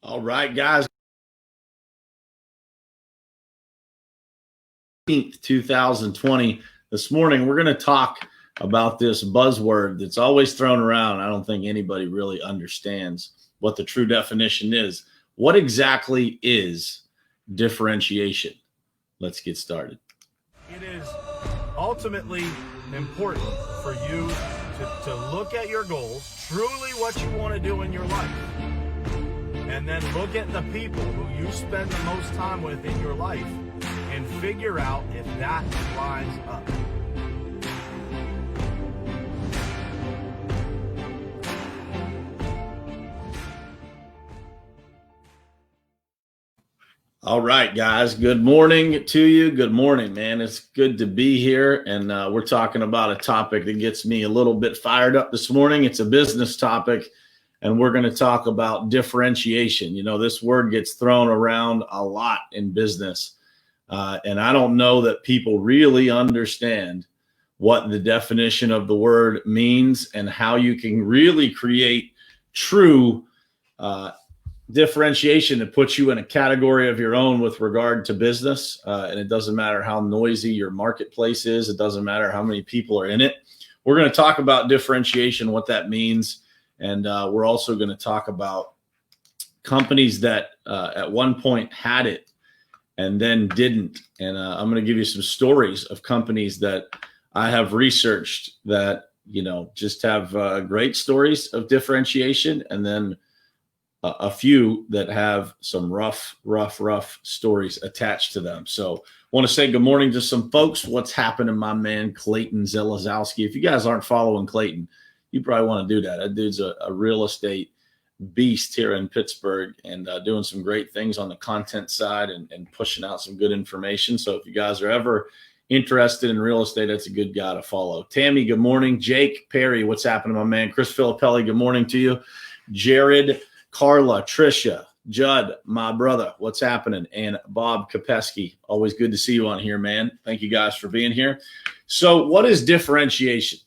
All right, guys. 2020. This morning, we're going to talk about this buzzword that's always thrown around. I don't think anybody really understands what the true definition is. What exactly is differentiation? Let's get started. It is ultimately important for you to look at your goals, truly what you want to do in your life, and then look at the people who you spend the most time with in your life and figure out if that lines up. All right, guys. Good morning to you. Good morning, man. It's good to be here. And we're talking about a topic that gets me a little bit fired up this morning. It's a business topic, and we're going to talk about differentiation. You know, this word gets thrown around a lot in business. And I don't know that people really understand what the definition of the word means and how you can really create true differentiation that puts you in a category of your own with regard to business. And it doesn't matter how noisy your marketplace is. It doesn't matter how many people are in it. We're going to talk about differentiation, what that means. And we're also going to talk about companies that at one point had it and then didn't. And I'm going to give you some stories of companies that I have researched that, you know, just have great stories of differentiation, and then a few that have some rough stories attached to them. So I want to say good morning to some folks. What's happening, my man, Clayton Zelazowski? If you guys aren't following Clayton, you probably want to do that. That dude's a real estate beast here in Pittsburgh, and doing some great things on the content side and pushing out some good information. So if you guys are ever interested in real estate, that's a good guy to follow. Tammy, good morning. Jake Perry, what's happening, my man? Chris Filippelli, good morning to you. Jared, Carla, Trisha, Judd, my brother, what's happening? And Bob Kopesky, always good to see you on here, man. Thank you guys for being here. So what is differentiation?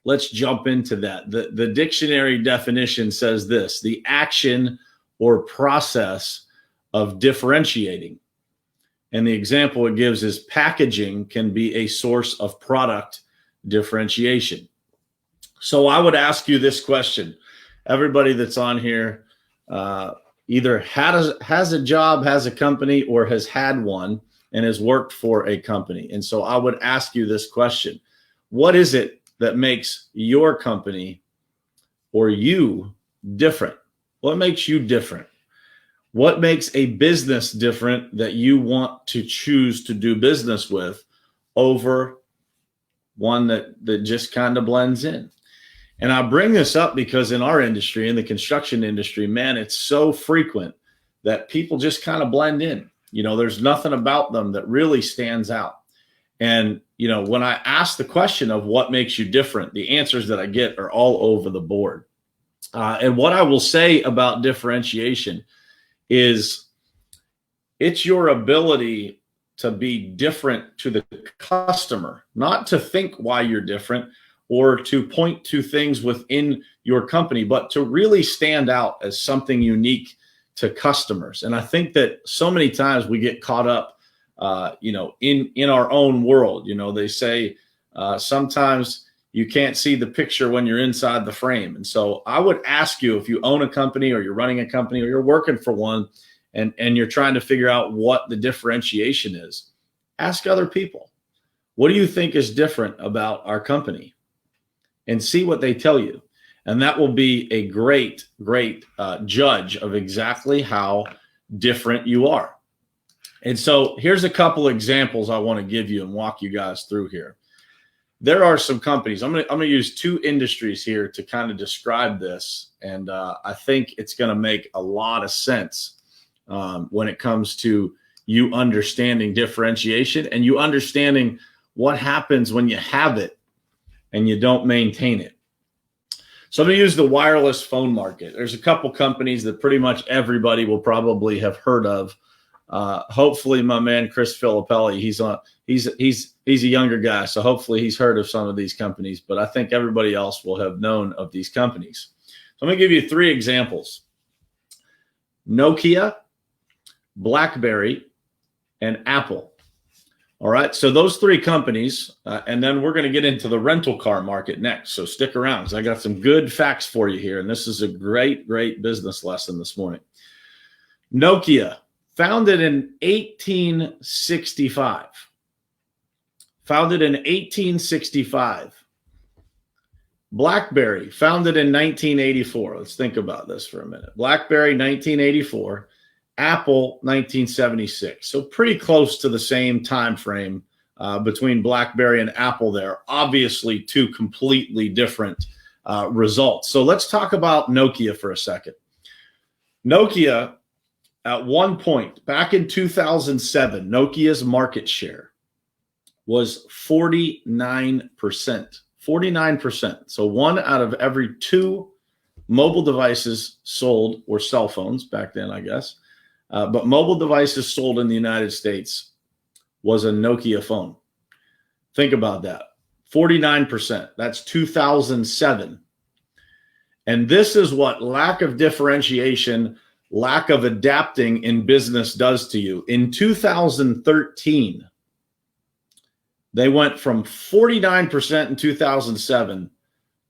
Let's jump into that. The dictionary definition says this: the action or process of differentiating. And the example it gives is packaging can be a source of product differentiation. So I would ask you this question. Everybody that's on here either has a job, has a company, or has had one and has worked for a company. And so I would ask you this question: what is it that makes your company or you different? What makes you different? What makes a business different that you want to choose to do business with over one that just kind of blends in? And I bring this up because in our industry, in the construction industry, man, it's so frequent that people just kind of blend in. You know, there's nothing about them that really stands out. And, you know, when I ask the question of what makes you different, the answers that I get are all over the board. And what I will say about differentiation is it's your ability to be different to the customer, not to think why you're different or to point to things within your company, but to really stand out as something unique to customers. And I think that so many times we get caught up, you know, in our own world. You know, they say sometimes you can't see the picture when you're inside the frame. And so I would ask you, if you own a company or you're running a company or you're working for one and you're trying to figure out what the differentiation is, ask other people, what do you think is different about our company? And see what they tell you. And that will be a great judge of exactly how different you are. And so here's a couple examples I want to give you and walk you guys through here. There are some companies. I'm gonna use two industries here to kind of describe this. And I think it's going to make a lot of sense when it comes to you understanding differentiation and you understanding what happens when you have it and you don't maintain it. So I'm going to use the wireless phone market. There's a couple companies that pretty much everybody will probably have heard of. Hopefully my man, Chris Filippelli, he's a younger guy. So hopefully he's heard of some of these companies, but I think everybody else will have known of these companies. So I'm going to give you three examples. Nokia, BlackBerry, and Apple. All right, so those three companies, and then we're going to get into the rental car market next. So stick around because I got some good facts for you here, and this is a great business lesson this morning. Nokia, founded in 1865. Founded in 1865. BlackBerry, founded in 1984. Let's think about this for a minute. BlackBerry, 1984. Apple, 1976. So pretty close to the same time frame between BlackBerry and Apple there. Obviously, two completely different results. So let's talk about Nokia for a second. Nokia, at one point, back in 2007, Nokia's market share was 49%. 49%. So one out of every two mobile devices sold were cell phones back then, I guess. But mobile devices sold in the United States was a Nokia phone. Think about that. 49%. That's 2007. And this is what lack of differentiation, lack of adapting in business does to you. In 2013, they went from 49% in 2007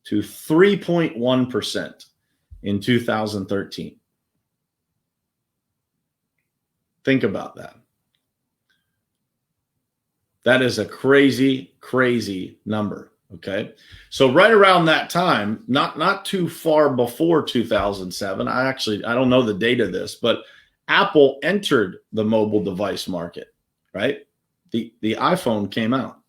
to 3.1% in 2013. Think about that. That is a crazy number. Okay. So right around that time, not too far before 2007, I don't know the date of this, but Apple entered the mobile device market, right? The iPhone came out.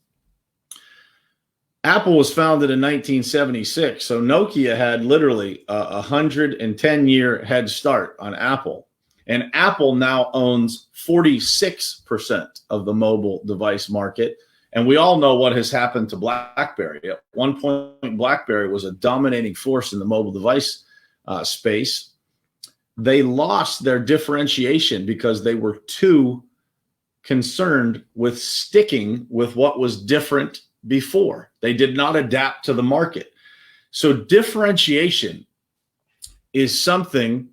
Apple was founded in 1976. So Nokia had literally a 110-year head start on Apple. And Apple now owns 46% of the mobile device market. And we all know what has happened to BlackBerry. At one point, BlackBerry was a dominating force in the mobile device space. They lost their differentiation because they were too concerned with sticking with what was different before. They did not adapt to the market. So differentiation is something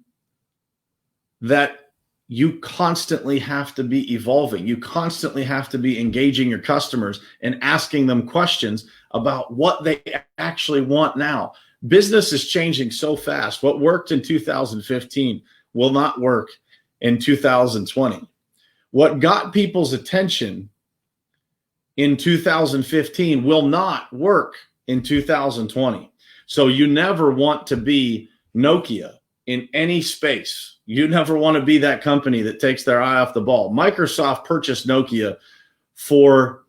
that you constantly have to be evolving. You constantly have to be engaging your customers and asking them questions about what they actually want now. Business is changing so fast. What worked in 2015 will not work in 2020. What got people's attention in 2015 will not work in 2020. So you never want to be Nokia in any space. You never want to be that company that takes their eye off the ball. Microsoft purchased Nokia for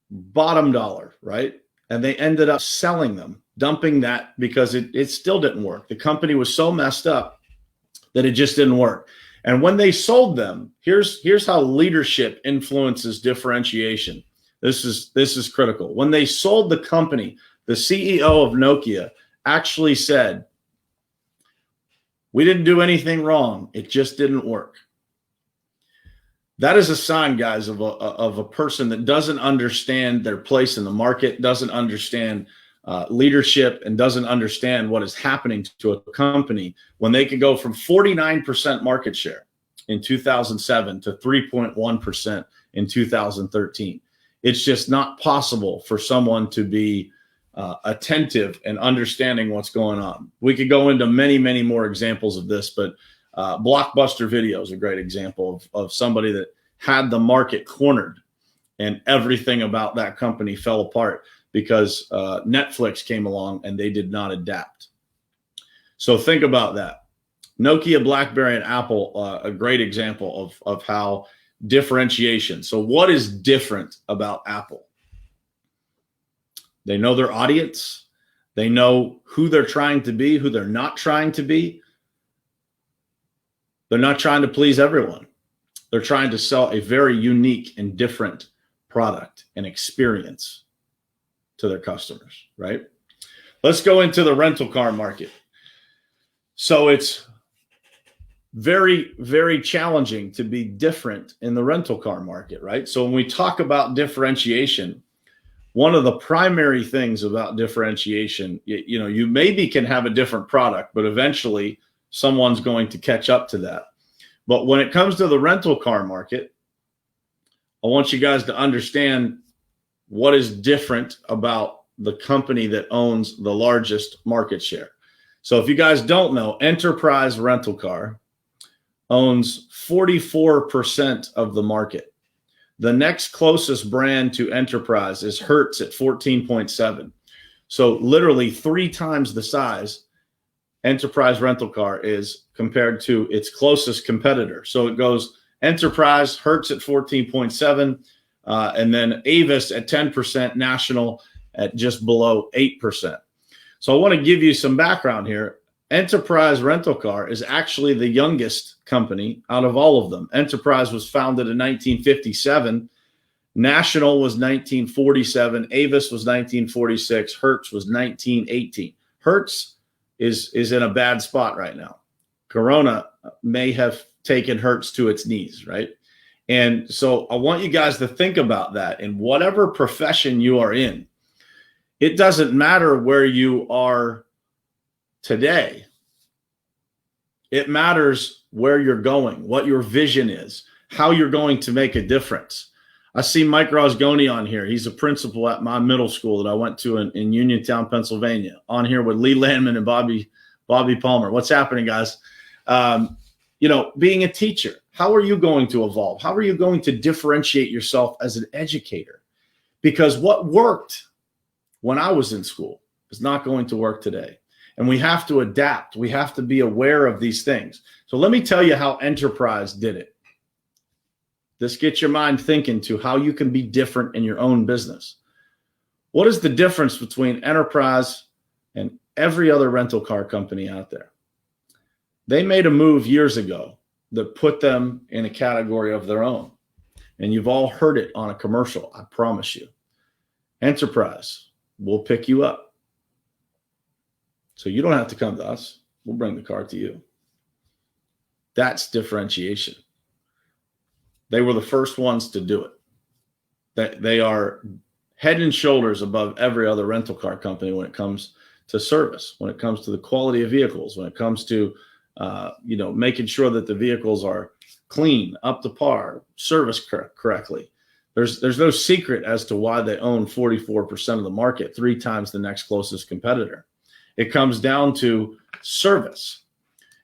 bottom dollar, right? And they ended up selling them, dumping that because it still didn't work. The company was so messed up that it just didn't work. And when they sold them, here's how leadership influences differentiation. This is critical. When they sold the company, the CEO of Nokia actually said, "We didn't do anything wrong. It just didn't work." That is a sign, guys, of a person that doesn't understand their place in the market, doesn't understand leadership, and doesn't understand what is happening to a company when they could go from 49% market share in 2007 to 3.1% in 2013. It's just not possible for someone to be attentive and understanding what's going on. We could go into many more examples of this, but Blockbuster Video is a great example of somebody that had the market cornered and everything about that company fell apart because Netflix came along and they did not adapt. So think about that. Nokia, BlackBerry, and Apple, a great example of how differentiation. So what is different about Apple? They know their audience. They know who they're trying to be, who they're not trying to be. They're not trying to please everyone. They're trying to sell a very unique and different product and experience to their customers, right? Let's go into the rental car market. So it's very challenging to be different in the rental car market, right? So when we talk about differentiation, one of the primary things about differentiation, you maybe can have a different product, but eventually someone's going to catch up to that. But when it comes to the rental car market, I want you guys to understand what is different about the company that owns the largest market share. So if you guys don't know, Enterprise Rental Car owns 44% of the market. The next closest brand to Enterprise is Hertz at 14.7. So literally 3 times the size Enterprise Rental Car is compared to its closest competitor. So it goes Enterprise, Hertz at 14.7, and then Avis at 10%, National at just below 8%. So I want to give you some background here. Enterprise Rental Car is actually the youngest company out of all of them. Enterprise was founded in 1957. National was 1947. Avis was 1946. Hertz was 1918. Hertz is in a bad spot right now. Corona may have taken Hertz to its knees, right? And so I want you guys to think about that in whatever profession you are in. It doesn't matter where you are today. It matters where you're going, what your vision is, how you're going to make a difference. I see Mike Rosgoni on here. He's a principal at my middle school that I went to in Uniontown, Pennsylvania, on here with Lee Landman and Bobby Palmer. What's happening, guys? Being a teacher, how are you going to evolve? How are you going to differentiate yourself as an educator? Because what worked when I was in school is not going to work today. And we have to adapt. We have to be aware of these things. So let me tell you how Enterprise did it. This gets your mind thinking to how you can be different in your own business. What is the difference between Enterprise and every other rental car company out there? They made a move years ago that put them in a category of their own. And you've all heard it on a commercial, I promise you. Enterprise will pick you up. So you don't have to come to us. We'll bring the car to you. That's differentiation. They were the first ones to do it. They are head and shoulders above every other rental car company when it comes to service, when it comes to the quality of vehicles, when it comes to making sure that the vehicles are clean, up to par, serviced correctly. There's no secret as to why they own 44% of the market, 3 times the next closest competitor. It comes down to service.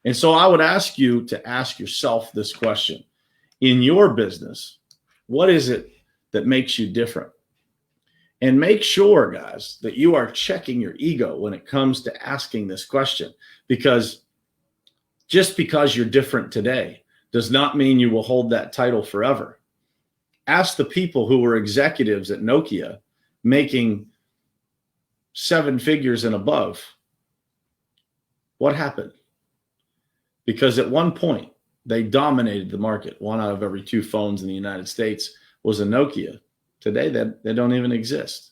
And so I would ask you to ask yourself this question. In your business, what is it that makes you different? And make sure, guys, that you are checking your ego when it comes to asking this question, because just because you're different today does not mean you will hold that title forever. Ask the people who were executives at Nokia making 7 figures and above. What happened? Because at one point, they dominated the market. 1 out of every 2 phones in the United States was a Nokia. Today, they don't even exist.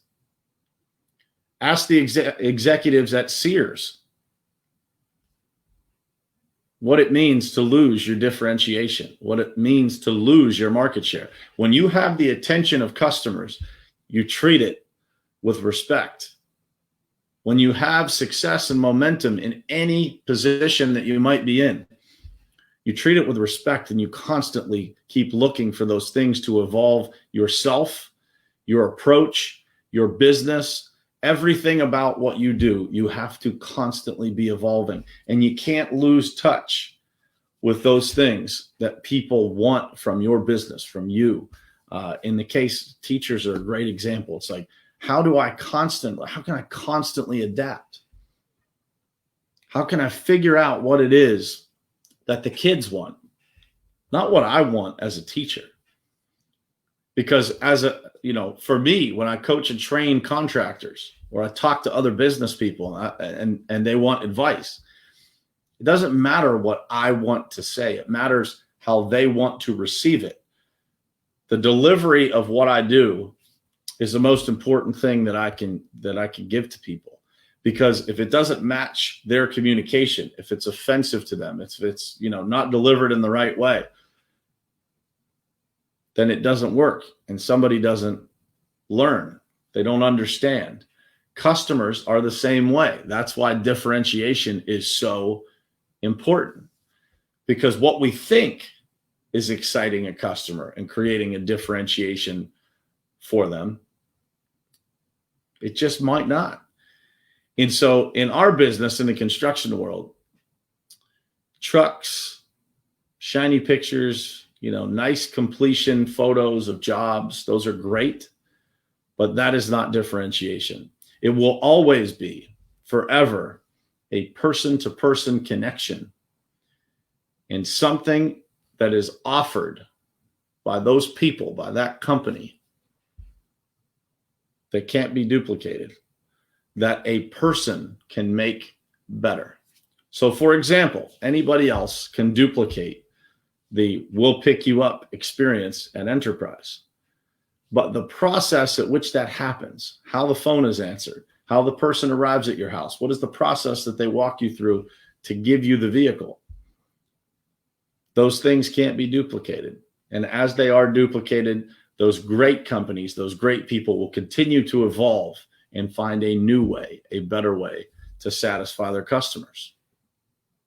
Ask the executives at Sears what it means to lose your differentiation, what it means to lose your market share. When you have the attention of customers, you treat it with respect. When you have success and momentum in any position that you might be in, you treat it with respect, and you constantly keep looking for those things to evolve yourself, your approach, your business, everything about what you do. You have to constantly be evolving, and you can't lose touch with those things that people want from your business, from you. In the case, teachers are a great example. It's like, how can I constantly adapt? How can I figure out what it is that the kids want, not what I want as a teacher? Because for me, when I coach and train contractors, or I talk to other business people and they want advice, it doesn't matter what I want to say. It matters how they want to receive it. The delivery of what I do is the most important thing that I can give to people. Because if it doesn't match their communication, if it's offensive to them, if it's not delivered in the right way, then it doesn't work, and somebody doesn't learn. They don't understand. Customers are the same way. That's why differentiation is so important, because what we think is exciting a customer and creating a differentiation for them, it just might not. And so in our business, in the construction world, trucks, shiny pictures, nice completion photos of jobs, those are great, but that is not differentiation. It will always be, forever, a person-to-person connection, and something that is offered by those people, by that company, that can't be duplicated, that a person can make better. So, for example, anybody else can duplicate the "we'll pick you up" experience at Enterprise. But the process at which that happens, how the phone is answered, how the person arrives at your house, what is the process that they walk you through to give you the vehicle, those things can't be duplicated. And as they are duplicated, those great companies, those great people will continue to evolve and find a new way, a better way to satisfy their customers.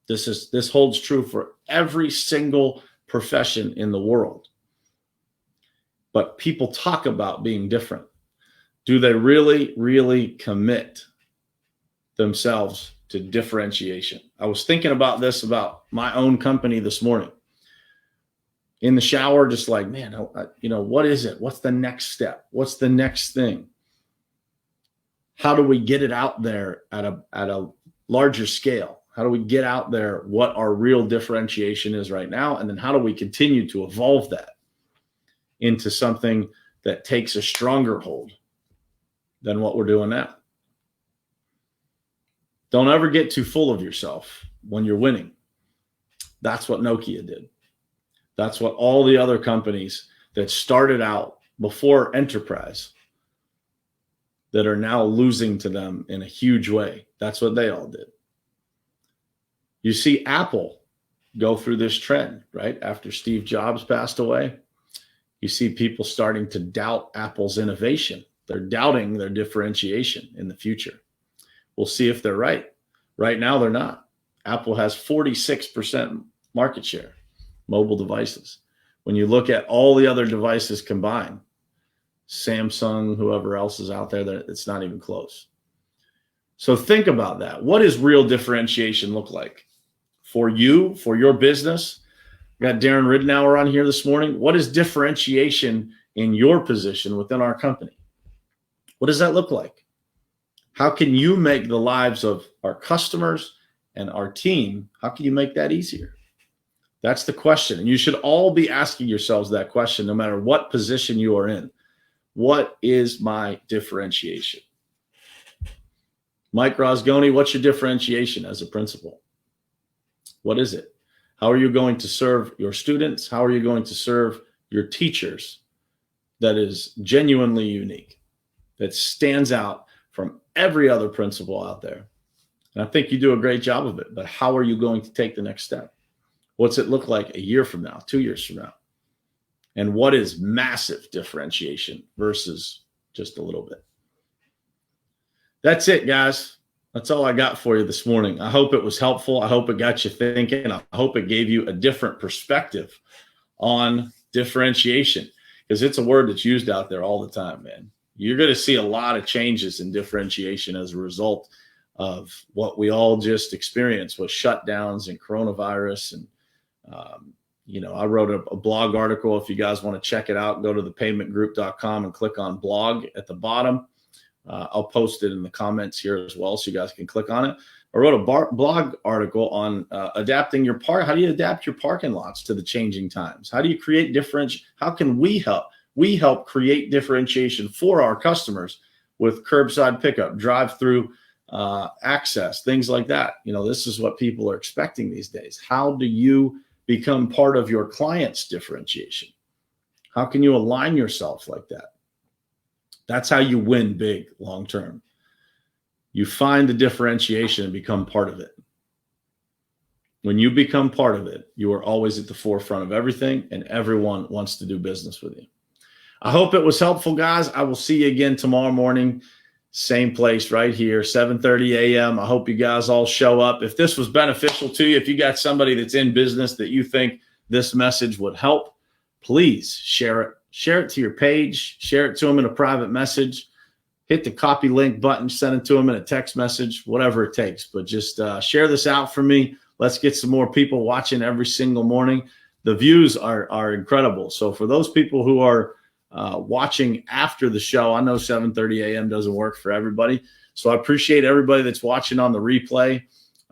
This holds true for every single profession in the world. But people talk about being different. Do they really, really commit themselves to differentiation? I was thinking about this about my own company this morning. In the shower, just like, man, what is it? What's the next step? What's the next thing? How do we get it out there at a larger scale? How do we get out there what our real differentiation is right now? And then how do we continue to evolve that into something that takes a stronger hold than what we're doing now? Don't ever get too full of yourself when you're winning. That's what Nokia did. That's what all the other companies that started out before Enterprise that are now losing to them in a huge way, that's what they all did. You see Apple go through this trend, right? After Steve Jobs passed away, you see people starting to doubt Apple's innovation. They're doubting their differentiation in the future. We'll see if they're right. Right now, they're not. Apple has 46% market share, mobile devices. When you look at all the other devices combined, Samsung, whoever else is out there, it's not even close. So think about that. What does real differentiation look like for you, for your business? We got Darren Ridenour on here this morning. What is differentiation in your position within our company? What does that look like? How can you make the lives of our customers and our team, how can you make that easier? That's the question. And you should all be asking yourselves that question, no matter what position you are in. What is my differentiation? Mike Rosgoni, what's your differentiation as a principal? What is it? How are you going to serve your students? How are you going to serve your teachers that is genuinely unique, that stands out from every other principal out there? And I think you do a great job of it, but how are you going to take the next step? What's it look like a year from now, 2 years from now? And what is massive differentiation versus just a little bit? That's it, guys. That's all I got for you this morning. I hope it was helpful. I hope it got you thinking. I hope it gave you a different perspective on differentiation, because it's a word that's used out there all the time, man. You're going to see a lot of changes in differentiation as a result of what we all just experienced with shutdowns and coronavirus. And, I wrote a blog article. If you guys want to check it out, go to thepavementgroup.com and click on blog at the bottom. I'll post it in the comments here as well, so you guys can click on it. I wrote a blog article on adapting your park. How do you adapt your parking lots to the changing times? How do you create how can we help? We help create differentiation for our customers with curbside pickup, drive-through access, things like that. This is what people are expecting these days. How do you become part of your client's differentiation? How can you align yourself like that? That's how you win big long term. You find the differentiation and become part of it. When you become part of it, you are always at the forefront of everything, and everyone wants to do business with you. I hope it was helpful, guys. I will see you again tomorrow morning, same place right here, 7:30 a.m. I hope you guys all show up. If this was beneficial to you, if you got somebody that's in business that you think this message would help, please share it. Share it to your page. Share it to them in a private message. Hit the copy link button, send it to them in a text message, whatever it takes. But just share this out for me. Let's get some more people watching every single morning. The views are incredible. So for those people who are watching after the show, I know 7:30 a.m. doesn't work for everybody. So I appreciate everybody that's watching on the replay.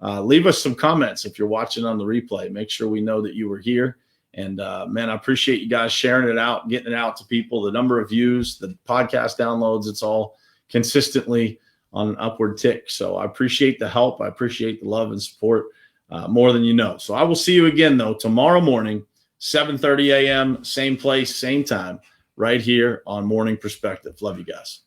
Leave us some comments if you're watching on the replay. Make sure we know that you were here. And man, I appreciate you guys sharing it out, getting it out to people. The number of views, the podcast downloads, it's all consistently on an upward tick. So I appreciate the help. I appreciate the love and support more than you know. So I will see you again, though, tomorrow morning, 7:30 a.m., same place, same time, right here on Morning Perspective. Love you guys.